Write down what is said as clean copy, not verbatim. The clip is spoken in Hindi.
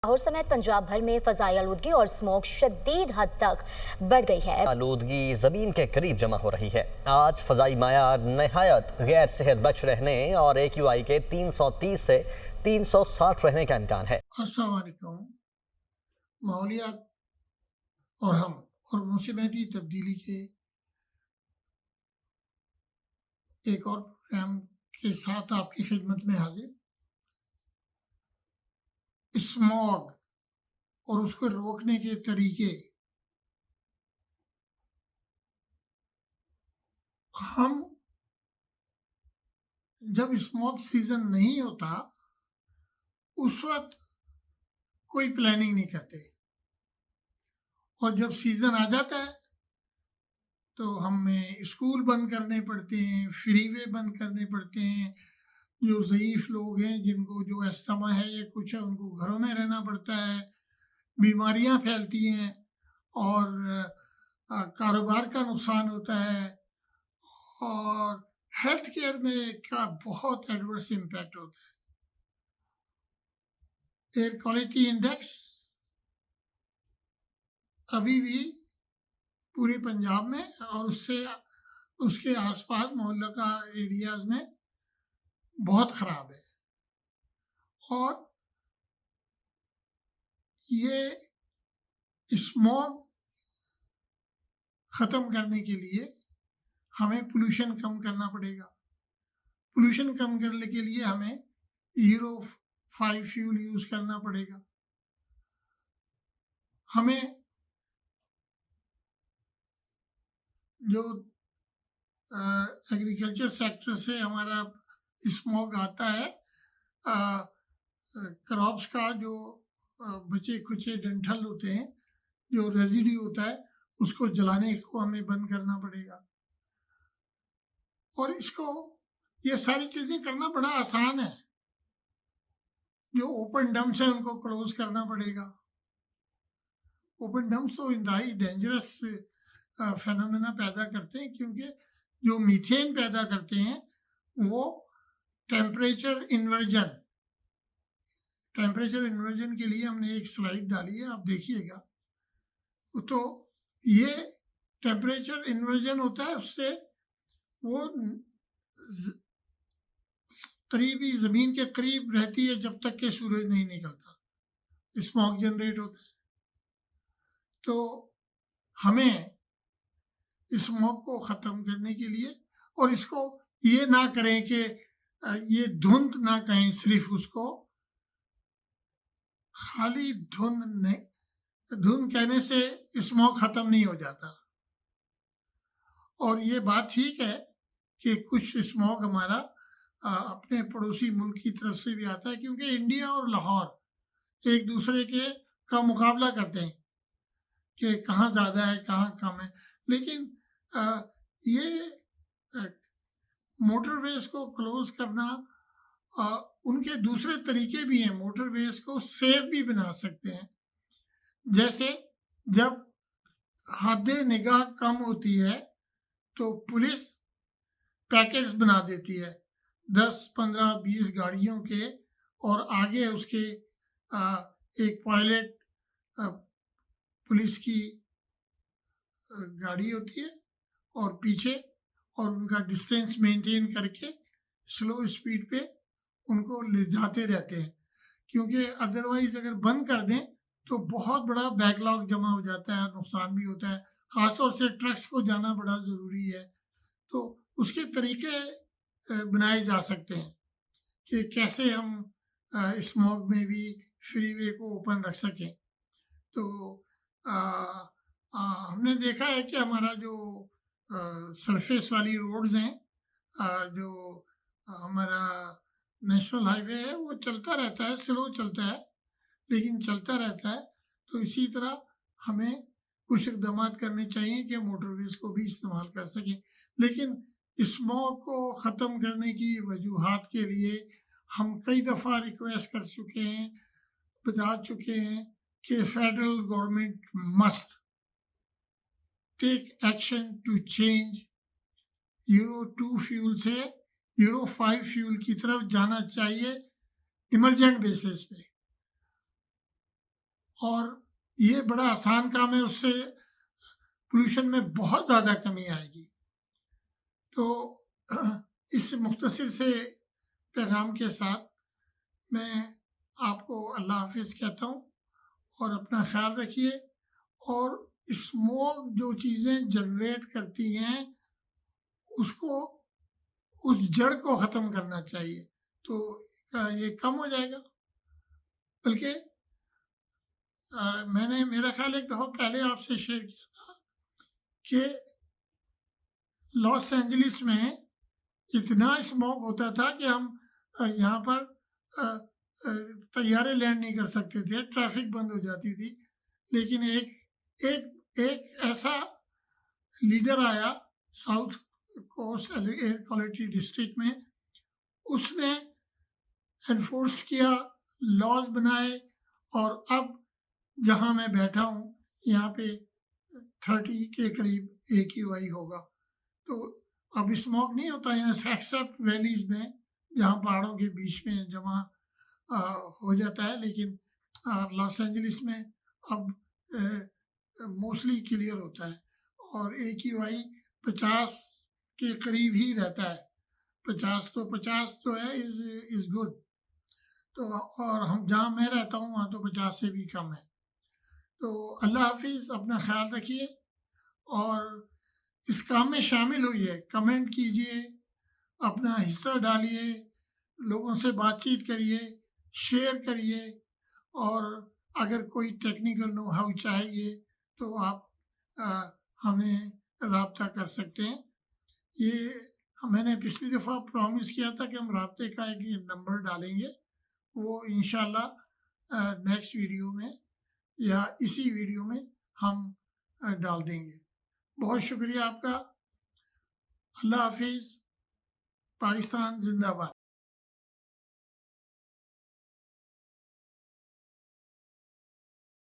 लाहौर समेत पंजाब भर में फजाई आलूदगी और स्मोक शदीद हद तक बढ़ गई है। आलूदगी जमीन के करीब जमा हो रही है। आज फजाई मायार नहायत गैर सेहत बच रहने और AQI के 330 से 360 रहने का इम्कान है। अस्सलाम वालेकुम। माहौलियात और हम और मौसमियाती तब्दीली के एक और प्रोग्राम के साथ आपकी खिदमत में हाजिर। स्मॉग और उसको रोकने के तरीके हम जब स्मॉग सीजन नहीं होता उस वक्त कोई प्लानिंग नहीं करते और जब सीजन आ जाता है तो हमें स्कूल बंद करने पड़ते हैं, फ्रीवे बंद करने पड़ते हैं। जो ज़ईफ़ लोग हैं, जिनको जो अस्थमा है या कुछ है, उनको घरों में रहना पड़ता है। बीमारियां फैलती हैं और कारोबार का नुकसान होता है और हेल्थ केयर में का बहुत एडवर्स इम्पैक्ट होता है। एयर क्वालिटी इंडेक्स अभी भी पूरे पंजाब में और उसके आसपास मोहल्ला का एरियाज में बहुत ख़राब है और ये स्मॉग ख़त्म करने के लिए हमें पोल्यूशन कम करना पड़ेगा। पोल्यूशन कम करने के लिए हमें यूरो 5 फ्यूल यूज़ करना पड़ेगा। हमें जो एग्रीकल्चर सेक्टर से हमारा स्मॉग आता है, क्रॉप्स का जो बचे खुचे डंठल होते हैं, जो रेजिड्यू होता है, उसको जलाने को हमें बंद करना पड़ेगा। और ये सारी चीज़ें करना बड़ा आसान है। जो ओपन डम्प्स हैं उनको क्लोज करना पड़ेगा। ओपन डम्प्स तो इंतहाई डेंजरस फेनोमेना पैदा करते हैं, क्योंकि जो मीथेन पैदा करते हैं वो टेम्परेचर इन्वर्जन के लिए हमने एक स्लाइड डाली है, आप देखिएगा। तो ये टेम्परेचर इन्वर्जन होता है, उससे वो करीबी ज़मीन के करीब रहती है जब तक कि सूरज नहीं निकलता, स्मॉग जनरेट होता है। तो हमें स्मॉग को ख़त्म करने के लिए, और इसको ये ना करें कि ये धुंध ना कहें, सिर्फ उसको खाली धुंध कहने से स्मॉग ख़त्म नहीं हो जाता। और ये बात ठीक है कि कुछ स्मॉग हमारा अपने पड़ोसी मुल्क की तरफ से भी आता है, क्योंकि इंडिया और लाहौर एक दूसरे का मुकाबला करते हैं कि कहाँ ज़्यादा है, कहाँ कम है। लेकिन ये मोटरवेज को क्लोज करना, उनके दूसरे तरीके भी हैं। मोटरवेज को सेफ भी बना सकते हैं। जैसे जब हद निगाह कम होती है तो पुलिस पैकेट्स बना देती है 10, 15, 20 गाड़ियों के, और आगे उसके एक पायलट पुलिस की गाड़ी होती है और पीछे, और उनका डिस्टेंस मेंटेन करके स्लो स्पीड पे उनको ले जाते रहते हैं। क्योंकि अदरवाइज अगर बंद कर दें तो बहुत बड़ा बैकलॉग जमा हो जाता है, नुकसान भी होता है। ख़ासतौर से ट्रक्स को जाना बड़ा ज़रूरी है। तो उसके तरीके बनाए जा सकते हैं कि कैसे हम स्मॉग में भी फ्रीवे को ओपन रख सकें। तो हमने देखा है कि हमारा जो सरफेस वाली रोड्स हैं, जो हमारा नेशनल हाईवे है, वो चलता रहता है, स्लो चलता है लेकिन चलता रहता है। तो इसी तरह हमें कुछ इक़दाम करने चाहिए कि मोटरवेज को भी इस्तेमाल कर सकें। लेकिन स्मॉग को ख़त्म करने की वजूहात के लिए हम कई दफ़ा रिक्वेस्ट कर चुके हैं, बता चुके हैं कि federal government must take action to change euro 2 fuel से यूरो 5 फ्यूल की तरफ जाना चाहिए इमरजेंट बेसिस पे। और ये बड़ा आसान काम है, उससे पोल्यूशन में बहुत ज़्यादा कमी आएगी। तो इस मुख्तसर से पैगाम के साथ मैं आपको अल्लाह हाफिज़ कहता हूँ और अपना ख्याल रखिए। और स्मोक जो चीज़ें जनरेट करती हैं उसको, उस जड़ को ख़त्म करना चाहिए, तो ये कम हो जाएगा। बल्कि मैंने, मेरा ख्याल एक दफ़ा पहले आपसे शेयर किया था कि लॉस एंजलिस में इतना स्मोक होता था कि हम यहाँ पर तैयारे लैंड नहीं कर सकते थे, ट्रैफिक बंद हो जाती थी। लेकिन एक ऐसा लीडर आया south coast air quality district में, उसने एनफोर्स किया, लॉज बनाए, और अब जहाँ मैं बैठा हूँ यहाँ पे 30 के करीब AQI होगा। तो अब स्मोक नहीं होता यहाँ से, एक्सेप्ट वैलीज में जहाँ पहाड़ों के बीच में जमा हो जाता है। लेकिन लॉस एंजलिस में अब मोस्टली क्लियर होता है और AQI 50 के करीब ही रहता है। 50 तो 50 जो है इज गुड। तो और हम जहाँ मैं रहता हूँ वहाँ तो 50 से भी कम है। तो अल्लाह हाफिज़, अपना ख्याल रखिए और इस काम में शामिल होइए, कमेंट कीजिए, अपना हिस्सा डालिए, लोगों से बातचीत करिए, शेयर करिए, और अगर कोई टेक्निकल नो हाउ चाहिए तो आप हमें रब्ता कर सकते हैं। ये मैंने पिछली दफ़ा प्रॉमिस किया था कि हम राब्ते का एक नंबर डालेंगे, वो इंशाल्लाह नेक्स्ट वीडियो में या इसी वीडियो में हम डाल देंगे। बहुत शुक्रिया आपका। अल्लाह हाफिज़। पाकिस्तान जिंदाबाद।